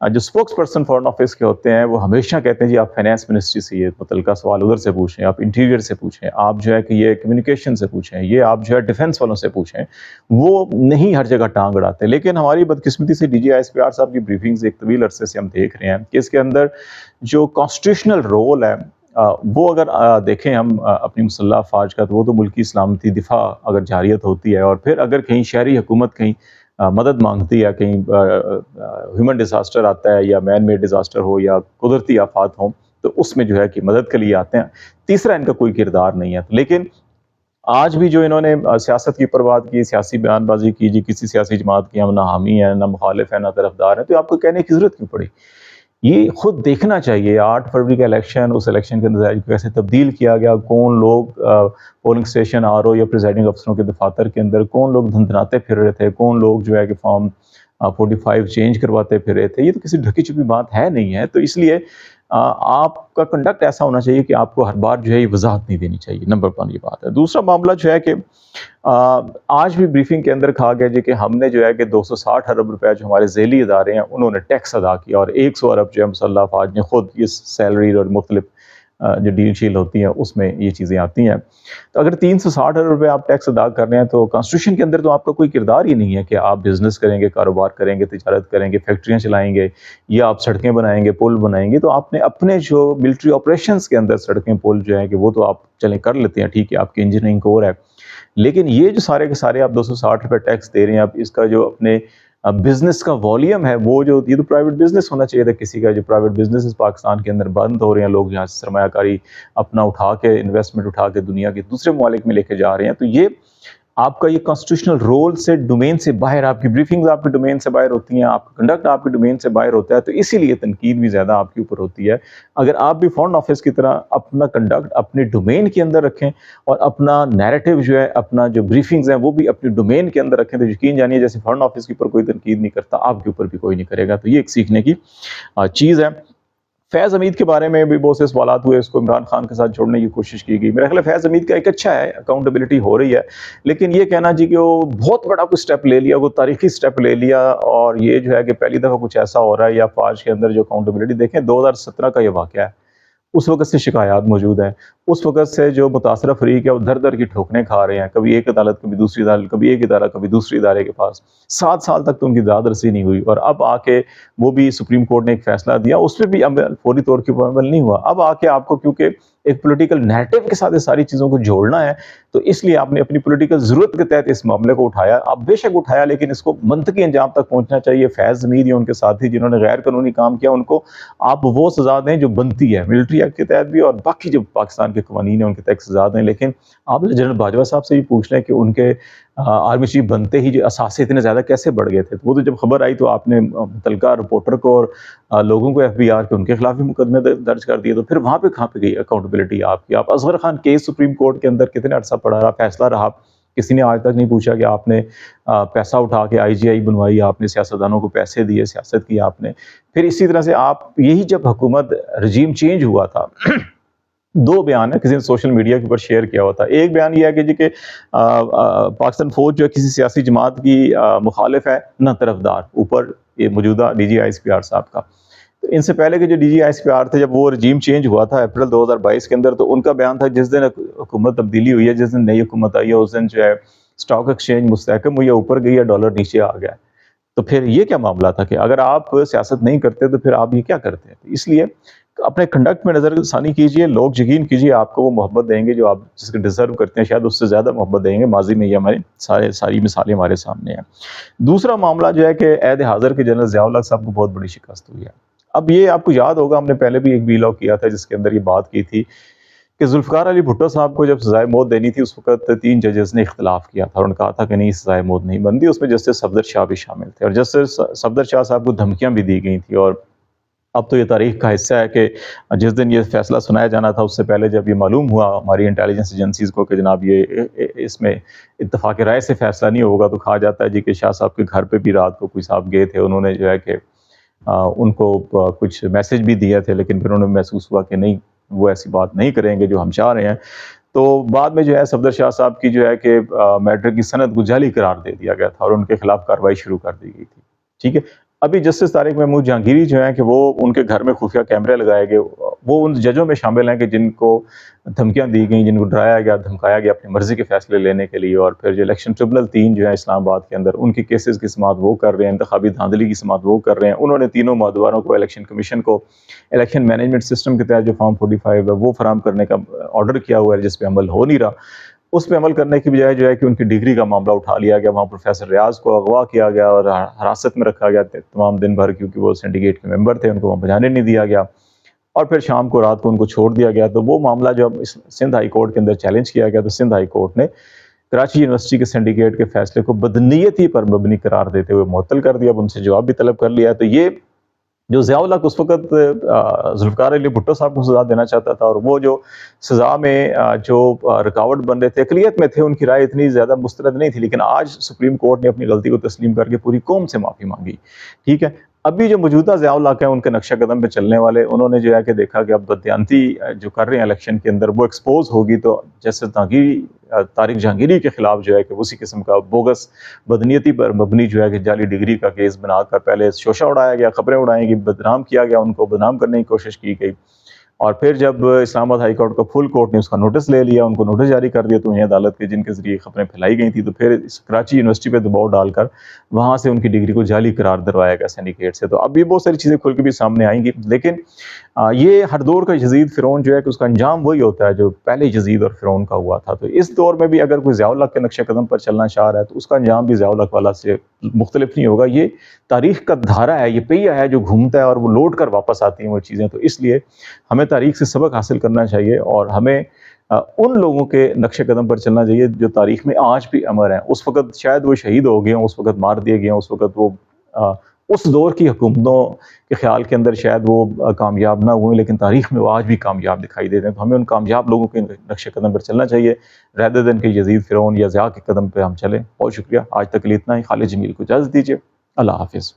جو spokes person foreign office کے ہوتے ہیں وہ ہمیشہ کہتے ہیں جی آپ فائنانس منسٹری سے یہ متعلقہ سوال ادھر سے پوچھیں، آپ انٹیریئر سے پوچھیں، آپ جو ہے کہ یہ کمیونیکیشن سے پوچھیں، یہ آپ جو ہے ڈیفینس والوں سے پوچھیں. وہ نہیں ہر جگہ ٹانگ اڑاتے. لیکن ہماری بدقسمتی سے DGI صاحب کی بریفنگز ایک طویل عرصے سے ہم دیکھ رہے ہیں کہ اس کے اندر جو کانسٹیٹیوشنل رول ہے وہ اگر دیکھیں ہم اپنی مسلح افواج کا، تو وہ تو ملکی سلامتی دفاع اگر جارحیت ہوتی ہے، اور پھر اگر کہیں شہری حکومت کہیں مدد مانگتی ہے، کہیں ہیومن ڈیزاسٹر آتا ہے یا مین میڈ ڈیزاسٹر ہو یا قدرتی آفات ہوں، تو اس میں جو ہے کہ مدد کے لیے آتے ہیں. تیسرا ان کا کوئی کردار نہیں ہے. لیکن آج بھی جو انہوں نے سیاست کی پرواد کی، سیاسی بیان بازی کی، جی کسی سیاسی جماعت کی ہم نہ حامی ہیں نہ مخالف ہیں نہ طرفدار ہیں، تو آپ کو کہنے کی ضرورت کیوں پڑی؟ یہ خود دیکھنا چاہیے. 8 فروری کا الیکشن، اس الیکشن کے نتائج کو کیسے تبدیل کیا گیا، کون لوگ پولنگ اسٹیشن RO یا پریزائڈنگ افسروں کے دفاتر کے اندر کون لوگ دھندناتے پھر رہے تھے، کون لوگ جو ہے کہ فارم 45 چینج کرواتے پھر رہے تھے. یہ تو کسی ڈھکی چھپی بات ہے نہیں ہے. تو اس لیے آپ کا کنڈکٹ ایسا ہونا چاہیے کہ آپ کو ہر بار جو ہے یہ وضاحت نہیں دینی چاہیے. نمبر 1 یہ بات ہے. دوسرا معاملہ جو ہے کہ آج بھی بریفنگ کے اندر کہا گیا جی کہ ہم نے جو ہے کہ 260 ارب روپے جو ہمارے ذیلی ادارے ہیں انہوں نے ٹیکس ادا کیا، اور 100 ارب جو ہے مسلح افواج نے خود یہ سیلری اور مختلف جو ڈیل شیل ہوتی ہیں اس میں یہ چیزیں آتی ہیں. تو اگر 360 ارب روپے آپ ٹیکس ادا کر رہے ہیں تو کانسٹیٹیوشن کے اندر تو آپ کا کوئی کردار ہی نہیں ہے کہ آپ بزنس کریں گے، کاروبار کریں گے، تجارت کریں گے، فیکٹریاں چلائیں گے یا آپ سڑکیں بنائیں گے، پل بنائیں گے. تو آپ نے اپنے جو ملٹری آپریشنز کے اندر سڑکیں پل جو ہیں کہ وہ تو آپ چلیں کر لیتے ہیں، ٹھیک ہے آپ کی انجینئرنگ کور ہے. لیکن یہ جو سارے کے سارے آپ 260 روپے ٹیکس دے رہے ہیں، اب اس کا جو اپنے بزنس کا والیوم ہے وہ جو یہ تو پرائیویٹ بزنس ہونا چاہیے تھا کسی کا. جو پرائیویٹ بزنس پاکستان کے اندر بند ہو رہے ہیں، لوگ یہاں سے سرمایہ کاری اپنا اٹھا کے انویسٹمنٹ اٹھا کے دنیا کے دوسرے ممالک میں لے کے جا رہے ہیں. تو یہ آپ کا یہ کانسٹیٹیوشنل رول سے ڈومین سے باہر، آپ کی بریفنگز آپ کی ڈومین سے باہر ہوتی ہیں، آپ کا کنڈکٹ آپ کی ڈومین سے باہر ہوتا ہے. تو اسی لیے تنقید بھی زیادہ آپ کے اوپر ہوتی ہے. اگر آپ بھی فارن آفس کی طرح اپنا کنڈکٹ اپنے ڈومین کے اندر رکھیں اور اپنا نیریٹو جو ہے، اپنا جو بریفنگز ہیں وہ بھی اپنے ڈومین کے اندر رکھیں، تو یقین جانیے جیسے فارن آفس کے اوپر کوئی تنقید نہیں کرتا، آپ کے اوپر بھی کوئی نہیں کرے گا. تو یہ ایک سیکھنے کی چیز ہے. فیض حمید کے بارے میں بھی بہت سے سوالات ہوئے، اس کو عمران خان کے ساتھ جوڑنے کی کوشش کی گئی. میرا خیال ہے فیض حمید کا ایک اچھا ہے، اکاؤنٹیبلٹی ہو رہی ہے. لیکن یہ کہنا جی کہ وہ بہت بڑا کوئی سٹیپ لے لیا، وہ تاریخی سٹیپ لے لیا، اور یہ جو ہے کہ پہلی دفعہ کچھ ایسا ہو رہا ہے. یا فوج کے اندر جو اکاؤنٹیبلٹی دیکھیں 2017 کا یہ واقعہ ہے، اس وقت سے شکایات موجود ہیں، اس وقت سے جو متاثرہ فریق ہے وہ در در کی ٹھوکریں کھا رہے ہیں، کبھی ایک عدالت کبھی دوسری عدالت، کبھی ایک ادارہ کبھی دوسری ادارے کے پاس. 7 سال تک تو ان کی داد رسی نہیں ہوئی، اور اب آ کے وہ بھی سپریم کورٹ نے ایک فیصلہ دیا، اس پہ بھی عمل فوری طور کے اوپر عمل نہیں ہوا. اب آ کے آپ کو کیونکہ ایک پولیٹیکل نیریٹو کے ساتھ ساری چیزوں کو جوڑنا ہے، تو اس لیے آپ نے اپنی پولیٹیکل ضرورت کے تحت اس معاملے کو اٹھایا. آپ بے شک اٹھایا، لیکن اس کو منطقی انجام تک پہنچنا چاہیے. فیض حمید یا ان کے ساتھی جنہوں نے غیر قانونی کام کیا، ان کو آپ وہ سزا دیں جو بنتی ہے ملٹری ایکٹ کے تحت بھی، اور باقی جو پاکستان کے قوانین ہیں ان کے تحت سزا دیں. لیکن آپ جنرل باجوہ صاحب سے یہ پوچھ لیں کہ ان کے آرمی چیف بنتے ہی جو اثاثے اتنے زیادہ کیسے بڑھ گئے تھے. وہ تو جب خبر آئی تو آپ نے متعلقہ رپورٹر کو اور لوگوں کو FBR کے ان کے خلاف بھی مقدمے درج کر دیے. تو پھر وہاں پہ کہاں پہ گئی اکاؤنٹیبلٹی آپ کی؟ آپ Asghar Khan case supreme court کے اندر کتنے عرصہ پڑا رہا، فیصلہ رہا، کسی نے آج تک نہیں پوچھا کہ آپ نے پیسہ اٹھا کے IGI بنوائی، آپ نے سیاستدانوں کو پیسے دیے، سیاست کی آپ نے. پھر اسی طرح سے آپ یہی جب حکومت رجیم چینج ہوا تھا 2 بیان ہے کسی نے سوشل میڈیا کے اوپر شیئر کیا ہوا تھا. ایک بیان یہ ہے کہ جی کہ پاکستان فوج جو ہے کسی سیاسی جماعت کی مخالف ہے نہ طرفدار، اوپر یہ موجودہ DGI صاحب کا. تو ان سے پہلے کے جو DGI تھے، جب وہ رجیم چینج ہوا تھا اپریل 2022 کے اندر، تو ان کا بیان تھا جس دن حکومت تبدیلی ہوئی ہے، جس دن نئی حکومت آئی ہے، اس دن جو ہے اسٹاک ایکسچینج مستحکم ہوئی ہے، اوپر گئی ہے، ڈالر نیچے آ گیا. تو پھر یہ کیا معاملہ تھا کہ اگر آپ سیاست نہیں کرتے تو پھر آپ یہ کیا کرتے ہیں؟ اس لیے اپنے کنڈکٹ میں نظر ثانی کیجئے. لوگ یقین کیجئے آپ کو وہ محبت دیں گے جو آپ جس کے ڈیزرو کرتے ہیں، شاید اس سے زیادہ محبت دیں گے. ماضی میں یہ ہمارے ساری مثالیں ہمارے سامنے ہیں. دوسرا معاملہ جو ہے کہ عہد حاضر کے جنرل ضیاء الحق صاحب کو بہت بڑی شکست ہوئی ہے. اب یہ آپ کو یاد ہوگا، ہم نے پہلے بھی ایک ویلاگ کیا تھا جس کے اندر یہ بات کی تھی کہ ذوالفقار علی بھٹو صاحب کو جب سزائے موت دینی تھی، اس وقت 3 ججز نے اختلاف کیا تھا اور انہوں نے کہا تھا کہ نہیں سزائے موت نہیں بنتی. اس میں جسٹس صفدر شاہ بھی شامل تھے، اور جسٹس صفدر شاہ صاحب کو دھمکیاں بھی دی گئی تھیں. اور اب تو یہ تاریخ کا حصہ ہے کہ جس دن یہ فیصلہ سنایا جانا تھا اس سے پہلے جب یہ معلوم ہوا ہماری انٹیلیجنس ایجنسیز کو کہ جناب یہ اس میں اتفاق رائے سے فیصلہ نہیں ہوگا، تو کہا جاتا ہے جی کہ شاہ صاحب کے گھر پہ بھی رات کو کوئی صاحب گئے تھے، انہوں نے جو ہے کہ ان کو کچھ میسج بھی دیا تھے، لیکن پھر انہوں نے محسوس ہوا کہ نہیں وہ ایسی بات نہیں کریں گے جو ہم چاہ رہے ہیں. تو بعد میں جو ہے صفدر شاہ صاحب کی جو ہے کہ میٹر کی سند کو جعلی قرار دے دیا گیا تھا اور ان کے خلاف کارروائی شروع کر دی گئی تھی. ٹھیک ہے، ابھی جسٹس طارق محمود جہانگیری جو ہیں کہ وہ ان کے گھر میں خفیہ کیمرے لگائے گئے، وہ ان ججوں میں شامل ہیں کہ جن کو دھمکیاں دی گئیں، جن کو ڈرایا گیا، دھمکایا گیا اپنی مرضی کے فیصلے لینے کے لیے، اور پھر جو الیکشن ٹریبونل 3 جو ہے اسلام آباد کے اندر، ان کی کیسز کی سماعت وہ کر رہے ہیں، انتخابی دھاندلی کی سماعت وہ کر رہے ہیں۔ انہوں نے تینوں معتبروں کو، الیکشن کمیشن کو الیکشن مینجمنٹ سسٹم کے تحت جو فارم 45 ہے وہ فراہم کرنے کا آرڈر کیا ہوا ہے، جس پہ عمل ہو نہیں رہا۔ اس پہ عمل کرنے کی بجائے جو ہے کہ ان کی ڈگری کا معاملہ اٹھا لیا گیا، وہاں پروفیسر ریاض کو اغوا کیا گیا اور حراست میں رکھا گیا تمام دن بھر، کیونکہ وہ سینڈیکیٹ کے ممبر تھے، ان کو وہاں بجانے نہیں دیا گیا، اور پھر شام کو رات کو ان کو چھوڑ دیا گیا۔ تو وہ معاملہ جب سندھ ہائی کورٹ کے اندر چیلنج کیا گیا تو سندھ ہائی کورٹ نے کراچی یونیورسٹی کے سینڈیکیٹ کے فیصلے کو بدنیتی پر مبنی قرار دیتے ہوئے معطل کر دیا۔ اب ان سے جواب بھی طلب کر لیا ہے۔ تو یہ جو ضیاء الحق اس وقت ذوالفقار علی بھٹو صاحب کو سزا دینا چاہتا تھا، اور وہ جو سزا میں جو رکاوٹ بن رہے تھے، اقلیت میں تھے، ان کی رائے اتنی زیادہ مستند نہیں تھی، لیکن آج سپریم کورٹ نے اپنی غلطی کو تسلیم کر کے پوری قوم سے معافی مانگی، ٹھیک ہے۔ ابھی جو موجودہ ضیاء الحق ہیں، ان کے نقشہ قدم پہ چلنے والے، انہوں نے جو ہے کہ دیکھا کہ اب بددیانتی جو کر رہے ہیں الیکشن کے اندر وہ ایکسپوز ہوگی، تو جیسے طارق جہانگیری کے خلاف جو ہے کہ اسی قسم کا بوگس بدنیتی پر مبنی جو ہے کہ جعلی ڈگری کا کیس بنا کر پہلے شوشہ اڑایا گیا، خبریں اڑائیں گی، بدنام کیا گیا، ان کو بدنام کرنے کی کوشش کی گئی، اور پھر جب اسلام آباد ہائی کورٹ کا فل کورٹ نے اس کا نوٹس لے لیا، ان کو نوٹس جاری کر دیا توہین عدالت کے، جن کے ذریعے خبریں پھیلائی گئی تھیں، تو پھر کراچی یونیورسٹی پہ دباؤ ڈال کر وہاں سے ان کی ڈگری کو جعلی قرار دروایا گیا سینڈیکیٹ سے۔ تو اب یہ بہت ساری چیزیں کھل کے بھی سامنے آئیں گی، لیکن یہ ہر دور کا یزید فرعون جو ہے کہ اس کا انجام وہی ہوتا ہے جو پہلے یزید اور فرعون کا ہوا تھا۔ تو اس دور میں بھی اگر کوئی ضیاء الحق کے نقشہ قدم پر چلنا چاہ رہا ہے تو اس کا انجام بھی ضیاء الحق والا سے مختلف نہیں ہوگا۔ یہ تاریخ کا دھارا ہے، یہ پہیہ ہے جو گھومتا ہے اور وہ لوٹ کر واپس آتی ہیں وہ چیزیں۔ تو اس لیے ہمیں تاریخ سے سبق حاصل کرنا چاہیے، اور ہمیں ان لوگوں کے نقش قدم پر چلنا چاہیے جو تاریخ میں آج بھی امر ہیں۔ اس وقت شاید وہ شہید ہو گئے ہوں، اس وقت مار دیے گئے ہوں، اس وقت وہ اس دور کی حکومتوں کے خیال کے اندر شاید وہ کامیاب نہ ہوئے، لیکن تاریخ میں وہ آج بھی کامیاب دکھائی دیتے ہیں۔ تو ہمیں ان کامیاب لوگوں کے نقش قدم پر چلنا چاہیے، rather than کہ یزید فرعون یا ضیاء کے قدم پہ ہم چلیں۔ بہت شکریہ، آج تک کے لیے اتنا ہی۔ خالد جمیل کو اجازت دیجیے، اللہ حافظ۔